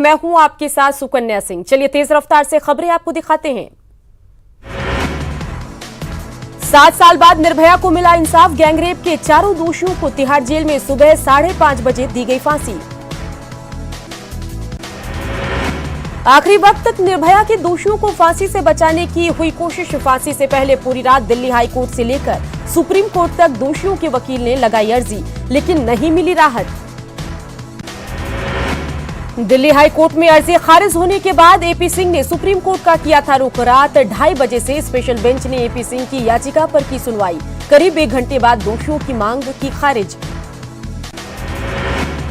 मैं हूं आपके साथ सुकन्या सिंह। चलिए तेज रफ्तार से खबरें आपको दिखाते हैं। 7 साल बाद निर्भया को मिला इंसाफ। गैंगरेप के चारों दोषियों को तिहाड़ जेल में सुबह 5:30 बजे दी गई फांसी। आखिरी वक्त तक निर्भया के दोषियों को फांसी से बचाने की हुई कोशिश। फांसी से पहले पूरी रात दिल्ली हाई कोर्ट से लेकर सुप्रीम कोर्ट तक दोषियों के वकील ने लगाई अर्जी, लेकिन नहीं मिली राहत। दिल्ली हाई कोर्ट में अर्जी खारिज होने के बाद एपी सिंह ने सुप्रीम कोर्ट का किया था रुख। रात 2:30 बजे से स्पेशल बेंच ने एपी सिंह की याचिका पर की सुनवाई। करीब 1 घंटे बाद दोषियों की मांग की खारिज।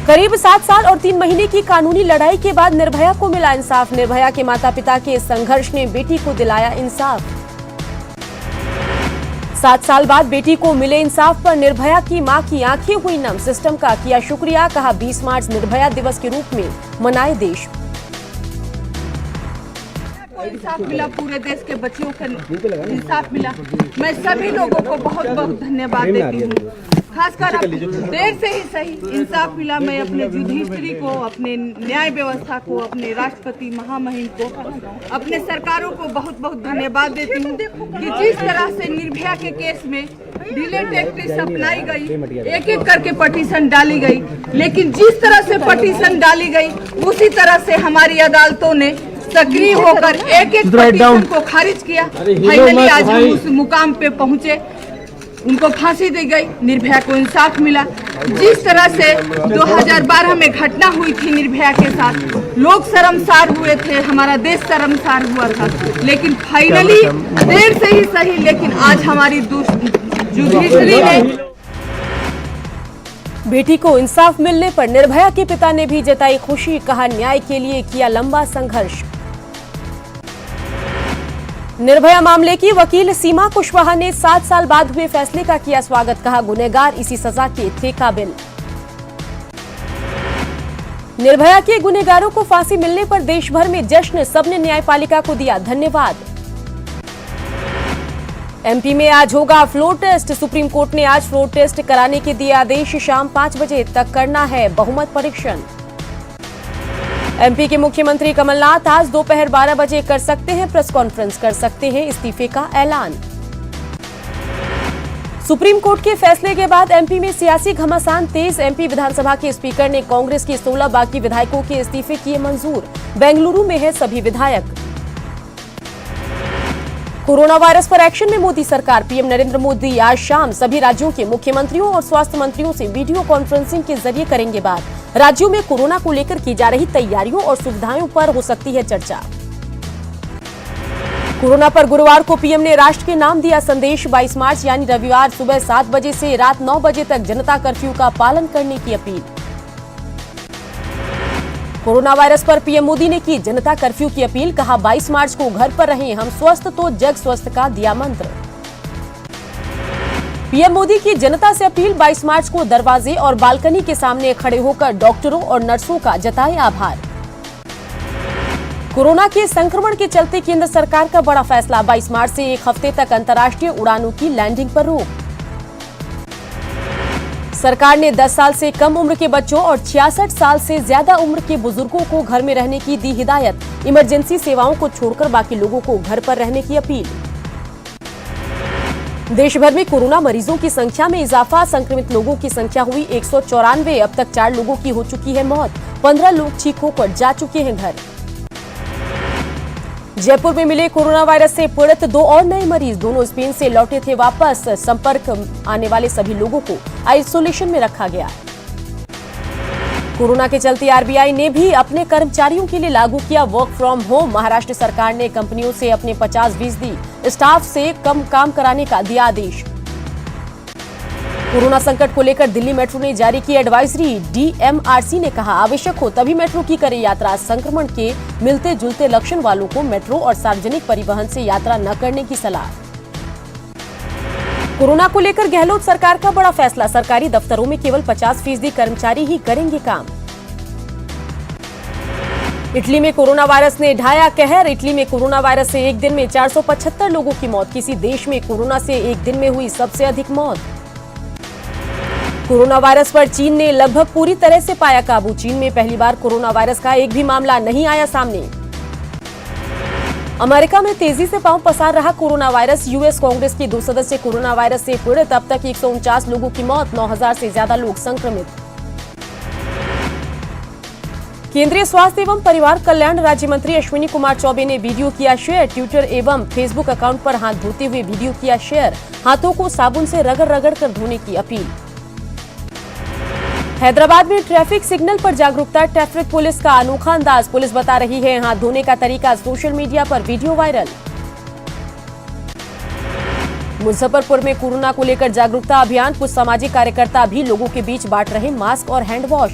करीब 7 साल और 3 महीने की कानूनी लड़ाई के बाद निर्भया को मिला इंसाफ। निर्भया के माता पिता के संघर्ष ने बेटी को दिलाया इंसाफ। 7 साल बाद बेटी को मिले इंसाफ पर निर्भया की मां की आंखें हुई नम। सिस्टम का किया शुक्रिया, कहा 20 मार्च निर्भया दिवस के रूप में मनाए देश। इंसाफ मिला, पूरे देश के बच्चियों को इंसाफ मिला। मैं सभी लोगों को बहुत बहुत धन्यवाद देती हूँ, खासकर देर से ही सही इंसाफ मिला। मैं अपने जुडिशरी को, अपने न्याय व्यवस्था को, अपने राष्ट्रपति महामहिम को, अपने सरकारों को बहुत बहुत धन्यवाद देती हूँ कि जिस तरह से निर्भया के केस में डिले टैक्टिक्स अपनाई गई, एक एक करके पटिशन डाली गई, लेकिन जिस तरह से पटिशन डाली गई उसी तरह से हमारी अदालतों ने सक्रिय होकर एक एक पटिशन को खारिज किया। फाइनली आज हम उस मुकाम पे पहुँचे, उनको फांसी दी गई, निर्भया को इंसाफ मिला। जिस तरह से 2012 में घटना हुई थी निर्भया के साथ, लोग शर्मसार हुए थे, हमारा देश शर्मसार हुआ था, लेकिन फाइनली देर से ही सही, लेकिन आज हमारी जुडिशरी ने बेटी को इंसाफ मिलने पर निर्भया के पिता ने भी जताई खुशी, कहा न्याय के लिए किया लंबा संघर्ष। निर्भया मामले की वकील सीमा कुशवाहा ने 7 साल बाद हुए फैसले का किया स्वागत, कहा गुनहगार इसी सजा के थे काबिल। निर्भया के गुनहगारों को फांसी मिलने पर देश भर में जश्न, सबने न्यायपालिका को दिया धन्यवाद। एमपी में आज होगा फ्लोर टेस्ट। सुप्रीम कोर्ट ने आज फ्लोर टेस्ट कराने के दिए आदेश। शाम 5 बजे तक करना है बहुमत परीक्षण। एमपी के मुख्यमंत्री कमलनाथ आज दोपहर 12 बजे कर सकते हैं प्रेस कॉन्फ्रेंस, कर सकते हैं इस्तीफे का ऐलान। सुप्रीम कोर्ट के फैसले के बाद एमपी में सियासी घमासान तेज। एमपी विधानसभा के स्पीकर ने कांग्रेस के 16 बागी विधायकों के इस्तीफे किए मंजूर। बेंगलुरु में है सभी विधायक। कोरोना वायरस पर एक्शन में मोदी सरकार। पीएम नरेंद्र मोदी आज शाम सभी राज्यों के मुख्यमंत्रियों और स्वास्थ्य मंत्रियों से वीडियो कॉन्फ्रेंसिंग के जरिए करेंगे बात। राज्यों में कोरोना को लेकर की जा रही तैयारियों और सुविधाओं पर हो सकती है चर्चा। कोरोना पर गुरुवार को पीएम ने राष्ट्र के नाम दिया संदेश। 22 मार्च यानी रविवार सुबह 7 बजे से रात 9 बजे तक जनता कर्फ्यू का पालन करने की अपील। कोरोना वायरस पर पीएम मोदी ने की जनता कर्फ्यू की अपील, कहा 22 मार्च को घर पर रहें, हम स्वस्थ तो जग स्वस्थ का दिया मंत्र। पीएम मोदी की जनता से अपील, 22 मार्च को दरवाजे और बालकनी के सामने खड़े होकर डॉक्टरों और नर्सों का जताए आभार। कोरोना के संक्रमण के चलते केंद्र सरकार का बड़ा फैसला, 22 मार्च से 1 हफ्ते तक अंतर्राष्ट्रीय उड़ानों की लैंडिंग पर रोक। सरकार ने 10 साल से कम उम्र के बच्चों और 66 साल से ज्यादा उम्र के बुजुर्गों को घर में रहने की दी हिदायत। इमरजेंसी सेवाओं को छोड़कर बाकी लोगों को घर पर रहने की अपील। देश भर में कोरोना मरीजों की संख्या में इजाफा, संक्रमित लोगों की संख्या हुई 194। अब तक 4 लोगों की हो चुकी है मौत, 15 लोग ठीक होकर जा चुके हैं घर। जयपुर में मिले कोरोना वायरस से पीड़ित 2 और नए मरीज, दोनों स्पेन से लौटे थे वापस। संपर्क आने वाले सभी लोगों को आइसोलेशन में रखा गया। कोरोना के चलते आरबीआई ने भी अपने कर्मचारियों के लिए लागू किया वर्क फ्रॉम होम। महाराष्ट्र सरकार ने कंपनियों से अपने 50% स्टाफ से कम काम कराने का दिया आदेश। कोरोना संकट को लेकर दिल्ली मेट्रो ने जारी की एडवाइजरी। डीएमआरसी ने कहा आवश्यक हो तभी मेट्रो की करें यात्रा। संक्रमण के मिलते जुलते लक्षण वालों को मेट्रो और सार्वजनिक परिवहन से यात्रा न करने की सलाह। कोरोना को लेकर गहलोत सरकार का बड़ा फैसला, सरकारी दफ्तरों में केवल 50% कर्मचारी ही करेंगे काम। इटली में कोरोना वायरस ने ढाया कहर। इटली में कोरोना वायरस से एक दिन में 475 लोगों की मौत, किसी देश में कोरोना से एक दिन में हुई सबसे अधिक मौत। कोरोना वायरस पर चीन ने लगभग पूरी तरह से पाया काबू। चीन में पहली बार कोरोना वायरस का एक भी मामला नहीं आया सामने। अमेरिका में तेजी से पांव पसार रहा कोरोना वायरस। यूएस कांग्रेस के 2 सदस्य कोरोना वायरस से पीड़ित, अब तक 149 लोगों की मौत, 9000 से ज्यादा लोग संक्रमित। केंद्रीय स्वास्थ्य एवं परिवार कल्याण राज्य मंत्री अश्विनी कुमार चौबे ने वीडियो किया शेयर। ट्विटर एवं फेसबुक अकाउंट पर हाथ धोते हुए वीडियो किया शेयर। हाथों को साबुन से रगड़ रगड़ कर धोने की अपील। हैदराबाद में ट्रैफिक सिग्नल पर जागरूकता, ट्रैफिक पुलिस का अनोखा अंदाज। पुलिस बता रही है हाथ धोने का तरीका, सोशल मीडिया पर वीडियो वायरल। मुजफ्फरपुर में कोरोना को लेकर जागरूकता अभियान, कुछ सामाजिक कार्यकर्ता भी लोगों के बीच बांट रहे मास्क और हैंड वॉश।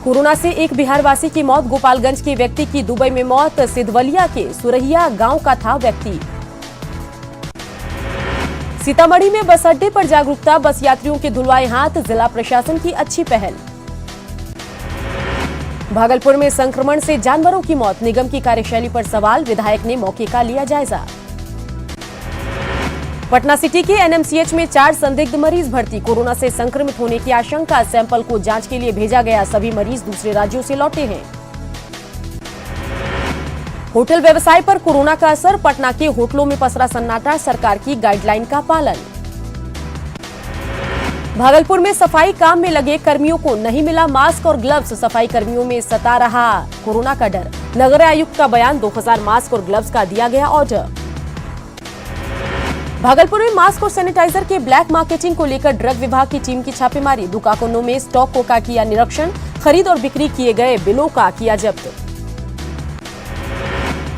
कोरोना से एक बिहारवासी की मौत, गोपालगंज के व्यक्ति की दुबई में मौत। सिधवलिया के सुरहिया गांव का था व्यक्ति। सीतामढ़ी में बस अड्डे पर जागरूकता, बस यात्रियों के धुलवाए हाथ, जिला प्रशासन की अच्छी पहल। भागलपुर में संक्रमण से जानवरों की मौत, निगम की कार्यशैली पर सवाल, विधायक ने मौके का लिया जायजा। पटना सिटी के एनएमसीएच में 4 संदिग्ध मरीज भर्ती, कोरोना से संक्रमित होने की आशंका, सैंपल को जांच के लिए भेजा गया। सभी मरीज दूसरे राज्यों से लौटे हैं। होटल व्यवसाय पर कोरोना का असर, पटना के होटलों में पसरा सन्नाटा, सरकार की गाइडलाइन का पालन। भागलपुर में सफाई काम में लगे कर्मियों को नहीं मिला मास्क और ग्लव्स, सफाई कर्मियों में सता रहा कोरोना का डर। नगर आयुक्त का बयान, 2000 मास्क और ग्लव्स का दिया गया ऑर्डर। भागलपुर में मास्क और सैनिटाइजर के ब्लैक मार्केटिंग को लेकर ड्रग विभाग की टीम की छापेमारी, दुकानों में स्टॉक का किया निरीक्षण, खरीद और बिक्री किए गए बिलों का किया जब्त।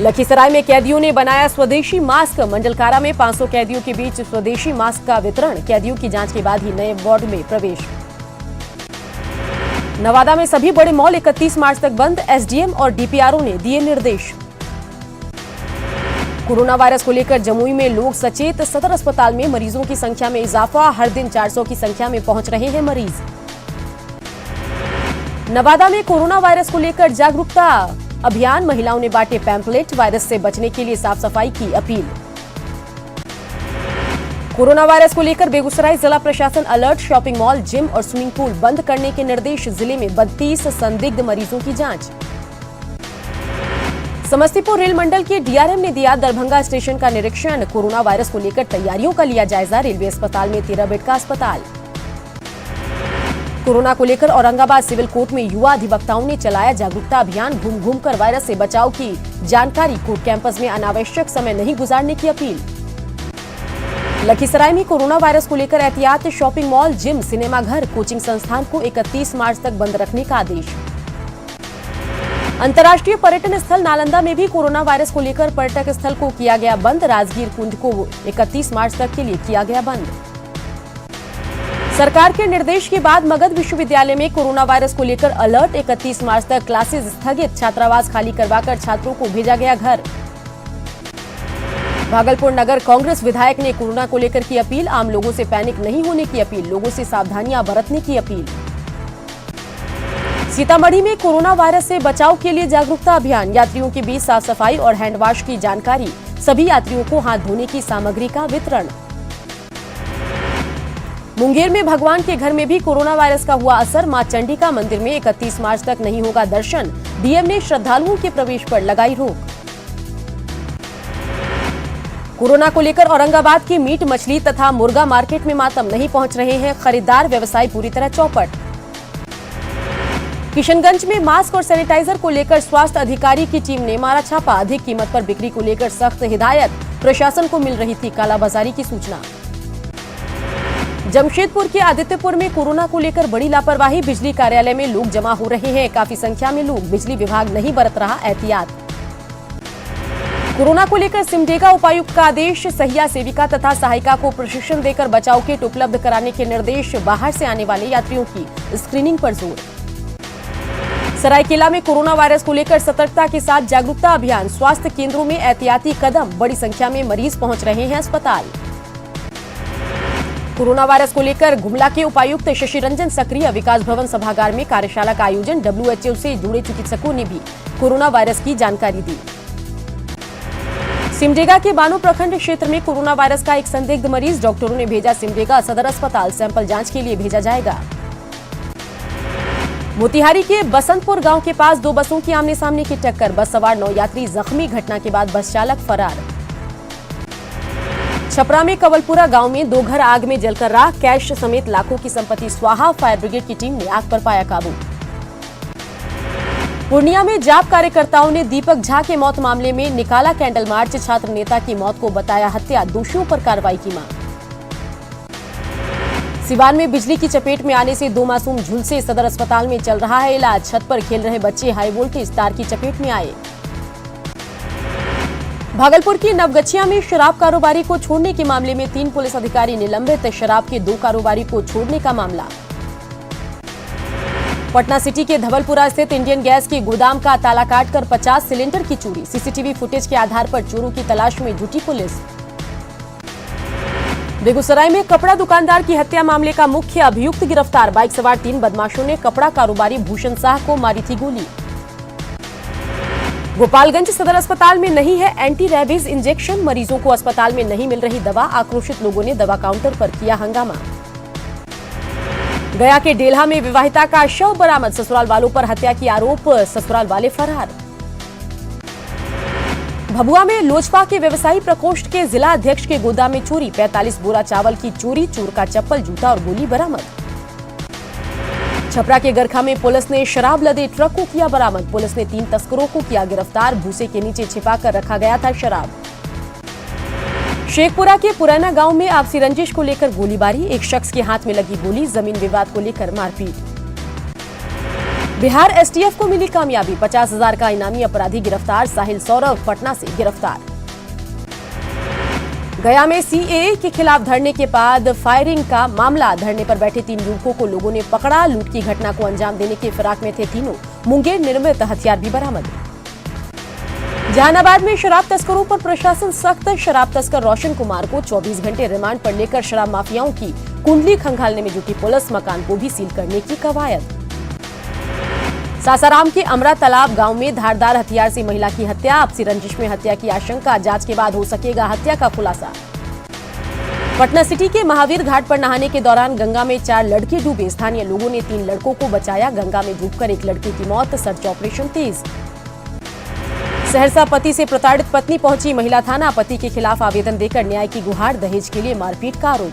लखीसराय में कैदियों ने बनाया स्वदेशी मास्क, मंडलकारा में 500 कैदियों के बीच स्वदेशी मास्क का वितरण, कैदियों की जांच के बाद ही नए वार्ड में प्रवेश। नवादा में सभी बड़े मॉल 31 मार्च तक बंद, एसडीएम और डीपीआरओ ने दिए निर्देश। कोरोना वायरस को लेकर जमुई में लोग सचेत, सदर अस्पताल में मरीजों की संख्या में इजाफा, हर दिन 400 की संख्या में पहुंच रहे हैं मरीज। नवादा में कोरोना वायरस को लेकर जागरूकता अभियान, महिलाओं ने बांटे पैम्पलेट, वायरस से बचने के लिए साफ सफाई की अपील। कोरोना वायरस को लेकर बेगूसराय जिला प्रशासन अलर्ट, शॉपिंग मॉल, जिम और स्विमिंग पूल बंद करने के निर्देश, जिले में 32 संदिग्ध मरीजों की जांच। समस्तीपुर रेल मंडल के डीआरएम ने दिया दरभंगा स्टेशन का निरीक्षण, कोरोना वायरस को लेकर तैयारियों का लिया जायजा, रेलवे अस्पताल में 13 बेड का अस्पताल। कोरोना को लेकर औरंगाबाद सिविल कोर्ट में युवा अधिवक्ताओं ने चलाया जागरूकता अभियान, घूम घूम कर वायरस से बचाव की जानकारी, कोर्ट कैंपस में अनावश्यक समय नहीं गुजारने की अपील। लखीसराय में कोरोना वायरस को लेकर एहतियात, शॉपिंग मॉल, जिम, सिनेमाघर, कोचिंग संस्थान को 31 मार्च तक बंद रखने का आदेश। अंतर्राष्ट्रीय पर्यटन स्थल नालंदा में भी कोरोना वायरस को लेकर पर्यटक स्थल को किया गया बंद, राजगीर कुंड को 31 मार्च तक के लिए किया गया बंद। सरकार के निर्देश के बाद मगध विश्वविद्यालय में कोरोना वायरस को लेकर अलर्ट, 31 मार्च तक क्लासेस स्थगित, छात्रावास खाली करवाकर छात्रों को भेजा गया घर। भागलपुर नगर कांग्रेस विधायक ने कोरोना को लेकर की अपील, आम लोगों से पैनिक नहीं होने की अपील, लोगों से सावधानियां बरतने की अपील। सीतामढ़ी में कोरोना वायरस से बचाव के लिए जागरूकता अभियान, यात्रियों के बीच साफ सफाई और हैंड वॉश की जानकारी, सभी यात्रियों को हाथ धोने की सामग्री का वितरण। मुंगेर में भगवान के घर में भी कोरोना वायरस का हुआ असर, मां चंडिका मंदिर में 31 मार्च तक नहीं होगा दर्शन, डीएम ने श्रद्धालुओं के प्रवेश पर लगाई रोक। कोरोना को लेकर औरंगाबाद की मीट, मछली तथा मुर्गा मार्केट में मातम, नहीं पहुंच रहे हैं खरीदार, व्यवसायी पूरी तरह चौपट। किशनगंज में मास्क और सैनिटाइजर को लेकर स्वास्थ्य अधिकारी की टीम ने मारा छापा, अधिक कीमत पर बिक्री को लेकर सख्त हिदायत, प्रशासन को मिल रही थी कालाबाजारी की सूचना। जमशेदपुर के आदित्यपुर में कोरोना को लेकर बड़ी लापरवाही, बिजली कार्यालय में लोग जमा हो रहे हैं, काफी संख्या में लोग, बिजली विभाग नहीं बरत रहा एहतियात। कोरोना को लेकर सिमडेगा उपायुक्त का आदेश, सहिया सेविका तथा सहायिका को प्रशिक्षण देकर बचाव किट उपलब्ध कराने के निर्देश, बाहर से आने वाले यात्रियों की स्क्रीनिंग पर जोर। सरायकेला में कोरोना वायरस को लेकर सतर्कता के साथ जागरूकता अभियान, स्वास्थ्य केंद्रों में एहतियाती कदम, बड़ी संख्या में मरीज पहुंच रहे हैं अस्पताल। कोरोना वायरस को लेकर गुमला के उपायुक्त शशि रंजन सक्रिय, विकास भवन सभागार में कार्यशाला का आयोजन, डब्ल्यूएचओ से जुड़े चिकित्सकों ने भी कोरोना वायरस की जानकारी दी। सिमडेगा के बानो प्रखंड क्षेत्र में कोरोना वायरस का एक संदिग्ध मरीज, डॉक्टरों ने भेजा सिमडेगा सदर अस्पताल, सैंपल जांच के लिए भेजा जाएगा। मोतिहारी के बसंतपुर गांव के पास दो बसों की आमने सामने की टक्कर, बस सवार 9 यात्री जख्मी, घटना के बाद बस चालक फरार। छपरा में कवलपुरा गांव में 2 घर आग में जलकर राख, कैश समेत लाखों की संपत्ति स्वाहा, फायर ब्रिगेड की टीम ने आग पर पाया काबू। पूर्णिया में जाप कार्यकर्ताओं ने दीपक झा के मौत मामले में निकाला कैंडल मार्च, छात्र नेता की मौत को बताया हत्या, दोषियों पर कार्रवाई की मांग। सिवान में बिजली की चपेट में आने से 2 मासूम झुलसे, सदर अस्पताल में चल रहा है इलाज, छत पर खेल रहे बच्चे हाई वोल्टेज तार की चपेट में आए। भागलपुर की नवगछिया में शराब कारोबारी को छोड़ने के मामले में 3 पुलिस अधिकारी निलंबित, शराब के 2 कारोबारी को छोड़ने का मामला। पटना सिटी के धवलपुरा स्थित इंडियन गैस के गोदाम का ताला काटकर 50 सिलेंडर की चोरी, सीसीटीवी फुटेज के आधार पर चोरों की तलाश में जुटी पुलिस। बेगूसराय में कपड़ा दुकानदार की हत्या मामले का मुख्य अभियुक्त गिरफ्तार, बाइक सवार 3 बदमाशों ने कपड़ा कारोबारी भूषण शाह को मारी थी गोली। गोपालगंज सदर अस्पताल में नहीं है एंटी रैबीज इंजेक्शन, मरीजों को अस्पताल में नहीं मिल रही दवा, आक्रोशित लोगों ने दवा काउंटर पर किया हंगामा। गया के डेल्हा में विवाहिता का शव बरामद, ससुराल वालों पर हत्या की आरोप, ससुराल वाले फरार। भभुआ में लोजपा के व्यवसायी प्रकोष्ठ के जिला अध्यक्ष के गोदाम में चोरी, 45 बोरा चावल की चोरी, चोर का चप्पल, जूता और गोली बरामद। छपरा के गरखा में पुलिस ने शराब लदे ट्रक को किया बरामद, पुलिस ने 3 तस्करों को किया गिरफ्तार, भूसे के नीचे छिपाकर रखा गया था शराब। शेखपुरा के पुराना गांव में आपसी रंजिश को लेकर गोलीबारी, एक शख्स के हाथ में लगी गोली, जमीन विवाद को लेकर मारपीट। बिहार एसटीएफ को मिली कामयाबी, 50,000 का इनामी अपराधी गिरफ्तार, साहिल सौरभ पटना से गिरफ्तार। गया में सीएए के खिलाफ धरने के बाद फायरिंग का मामला, धरने पर बैठे 3 युवकों को लोगों ने पकड़ा, लूट की घटना को अंजाम देने की फिराक में थे तीनों, मुंगेर निर्मित हथियार भी बरामद। जहानाबाद में शराब तस्करों पर प्रशासन सख्त, शराब तस्कर रोशन कुमार को 24 घंटे रिमांड पर लेकर शराब माफियाओं की कुंडली खंगालने में जुटी पुलिस, मकान को भी सील करने की कवायद। सासाराम के अमरा तालाब गांव में धारदार हथियार से महिला की हत्या, आपसी रंजिश में हत्या की आशंका, जांच के बाद हो सकेगा हत्या का खुलासा। पटना सिटी के महावीर घाट पर नहाने के दौरान गंगा में 4 लड़के डूबे, स्थानीय लोगों ने 3 लड़कों को बचाया, गंगा में डूबकर एक लड़के की मौत, सर्च ऑपरेशन तेज। सहरसा पति से प्रताड़ित पत्नी पहुंची महिला थाना, पति के खिलाफ आवेदन देकर न्याय की गुहार, दहेज के लिए मारपीट का आरोप।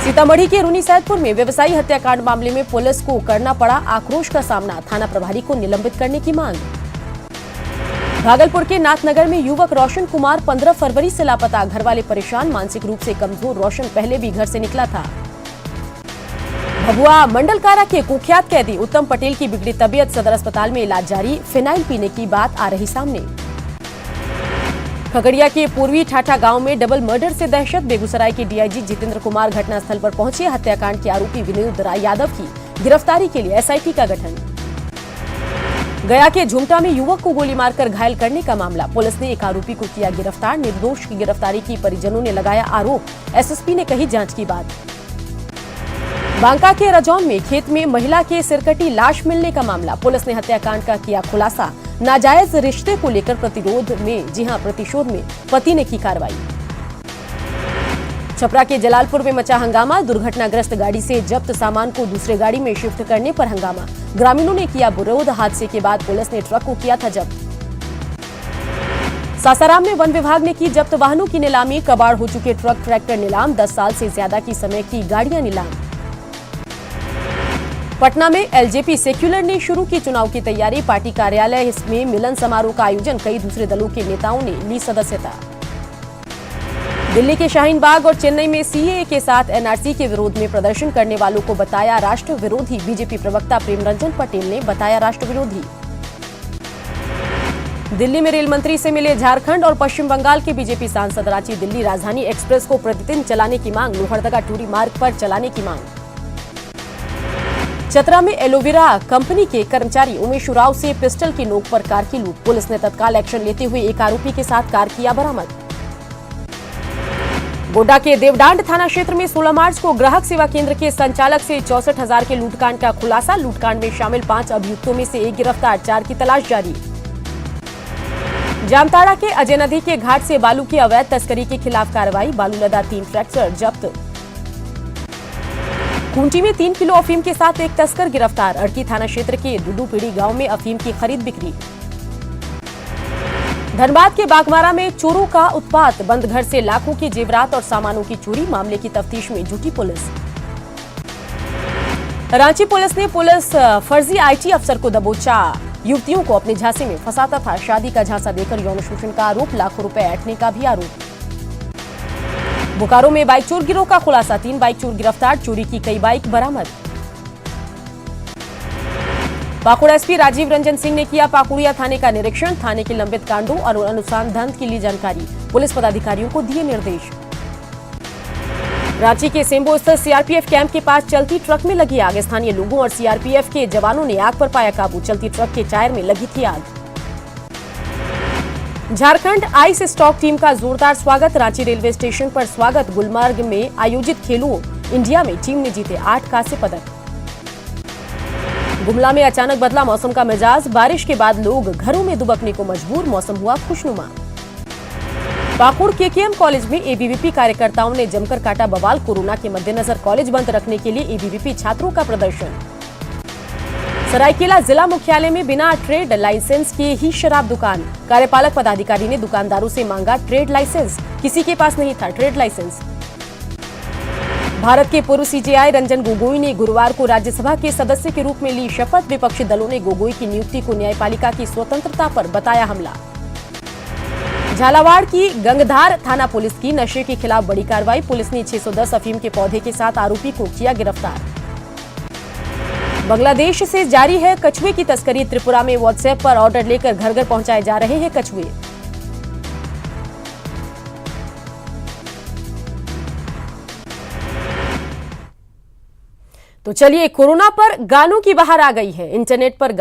सीतामढ़ी के रूनी सैदपुर में व्यवसायी हत्याकांड मामले में पुलिस को करना पड़ा आक्रोश का सामना, थाना प्रभारी को निलंबित करने की मांग। भागलपुर के नाथनगर में युवक रोशन कुमार 15 फरवरी से लापता, घरवाले परेशान, मानसिक रूप से कमजोर रोशन पहले भी घर से निकला था। भभुआ मंडल कारा के कुख्यात कैदी उत्तम पटेल की बिगड़ी तबीयत, सदर अस्पताल में इलाज जारी, फिनाइल पीने की बात आ रही सामने। खगड़िया के पूर्वी ठाठा गांव में डबल मर्डर से दहशत, बेगूसराय के डीआईजी जितेंद्र कुमार घटनास्थल पर पहुंचे, हत्याकांड के आरोपी विनोद राय यादव की गिरफ्तारी के लिए एसआईटी का गठन। गया के झुमटा में युवक को गोली मारकर घायल करने का मामला, पुलिस ने एक आरोपी को किया गिरफ्तार, निर्दोष की गिरफ्तारी की परिजनों ने लगाया आरोप, एसएसपी ने कही जांच की बात। बांका के रजौन में खेत में महिला के सिरकटी लाश मिलने का मामला, पुलिस ने हत्याकांड का किया खुलासा, नाजायज रिश्ते को लेकर प्रतिशोध में पति ने की कार्रवाई। छपरा के जलालपुर में मचा हंगामा, दुर्घटनाग्रस्त गाड़ी से जब्त सामान को दूसरे गाड़ी में शिफ्ट करने पर हंगामा, ग्रामीणों ने किया विरोध, हादसे के बाद पुलिस ने ट्रक को किया था जब्त। सासाराम में वन विभाग ने की जब्त वाहनों की नीलामी, कबाड़ हो चुके ट्रक ट्रैक्टर नीलाम, 10 साल से ज्यादा की समय की गाड़ियां नीलाम। पटना में एलजेपी सेक्युलर ने शुरू की चुनाव की तैयारी, पार्टी कार्यालय इसमें मिलन समारोह का आयोजन, कई दूसरे दलों के नेताओं ने ली सदस्यता। दिल्ली के शाहीन बाग और चेन्नई में सीएए के साथ एनआरसी के विरोध में प्रदर्शन करने वालों को बताया राष्ट्र विरोधी, बीजेपी प्रवक्ता प्रेम रंजन पटेल ने बताया राष्ट्र विरोधी। दिल्ली में रेल मंत्री से मिले झारखंड और पश्चिम बंगाल के बीजेपी सांसद, रांची दिल्ली राजधानी एक्सप्रेस को प्रतिदिन चलाने की मांग, लोहरदगा टूरी मार्ग पर चलाने की मांग। चतरा में एलोवेरा कंपनी के कर्मचारी उमेश उरांव से पिस्टल की नोक पर कार की लूट, पुलिस ने तत्काल एक्शन लेते हुए एक आरोपी के साथ कार किया बरामद। गोड्डा के देवडांड थाना क्षेत्र में 16 मार्च को ग्राहक सेवा केंद्र के संचालक से 64,000 के लूटकांड का खुलासा, लूटकांड में शामिल 5 अभियुक्तों में से एक गिरफ्तार, 4 की तलाश जारी। जामताड़ा के अजय नदी के घाट से बालू की अवैध तस्करी के खिलाफ कार्रवाई, बालू लदा 3 ट्रैक्टर जब्त। खूंटी में 3 किलो अफीम के साथ एक तस्कर गिरफ्तार, अड़की थाना क्षेत्र के दुदूपीड़ी गांव में अफीम की खरीद बिक्री। धनबाद के बागमारा में चोरों का उत्पात, बंद घर से लाखों के जेवरात और सामानों की चोरी, मामले की तफ्तीश में जुटी पुलिस। रांची पुलिस ने फर्जी आईटी अफसर को दबोचा, युवतियों को अपने झांसे में फंसाता था, शादी का झांसा देकर यौन शोषण का आरोप, लाखों रुपए ऐंठने का भी आरोप। बोकारो में बाइक चोर गिरोह का खुलासा, 3 बाइक चोर गिरफ्तार, चोरी की कई बाइक बरामद। पाकुड़ एसपी राजीव रंजन सिंह ने किया पाकुड़िया थाने का निरीक्षण, थाने के लंबित कांडों और अनुसंधान के लिए जानकारी, पुलिस पदाधिकारियों को दिए निर्देश। रांची के सेम्बो स्थित सीआरपीएफ कैंप के पास चलती ट्रक में लगी आग, स्थानीय लोगों और सीआरपीएफ के जवानों ने आग पर पाया काबू, चलती ट्रक के टायर में लगी थी आग। झारखंड आइस स्टॉक टीम का जोरदार स्वागत, रांची रेलवे स्टेशन पर स्वागत, गुलमर्ग में आयोजित खेलो इंडिया में टीम ने जीते 8 कांस्य पदक। गुमला में अचानक बदला मौसम का मिजाज, बारिश के बाद लोग घरों में दुबकने को मजबूर, मौसम हुआ खुशनुमा। पाकुड़ केकेएम कॉलेज में एबीवीपी कार्यकर्ताओं ने जमकर काटा बवाल, कोरोना के मद्देनजर कॉलेज बंद रखने के लिए एबीवीपी छात्रों का प्रदर्शन। सरायकेला जिला मुख्यालय में बिना ट्रेड लाइसेंस के ही शराब दुकान, कार्यपालक पदाधिकारी ने दुकानदारों से मांगा ट्रेड लाइसेंस, किसी के पास नहीं था ट्रेड लाइसेंस। भारत के पूर्व सीजेआई रंजन गोगोई ने गुरुवार को राज्यसभा के सदस्य के रूप में ली शपथ, विपक्षी दलों ने गोगोई की नियुक्ति को न्यायपालिका की स्वतंत्रता पर बताया हमला। झालावाड़ की गंगधार थाना पुलिस की नशे के खिलाफ बड़ी कार्रवाई, पुलिस ने 610 अफीम के पौधे के साथ आरोपी को किया गिरफ्तार। बांग्लादेश से जारी है कछुए की तस्करी, त्रिपुरा में व्हाट्सएप पर ऑर्डर लेकर घर घर पहुंचाए जा रहे हैं कछुए। तो चलिए, कोरोना पर गानों की बहार आ गई है, इंटरनेट पर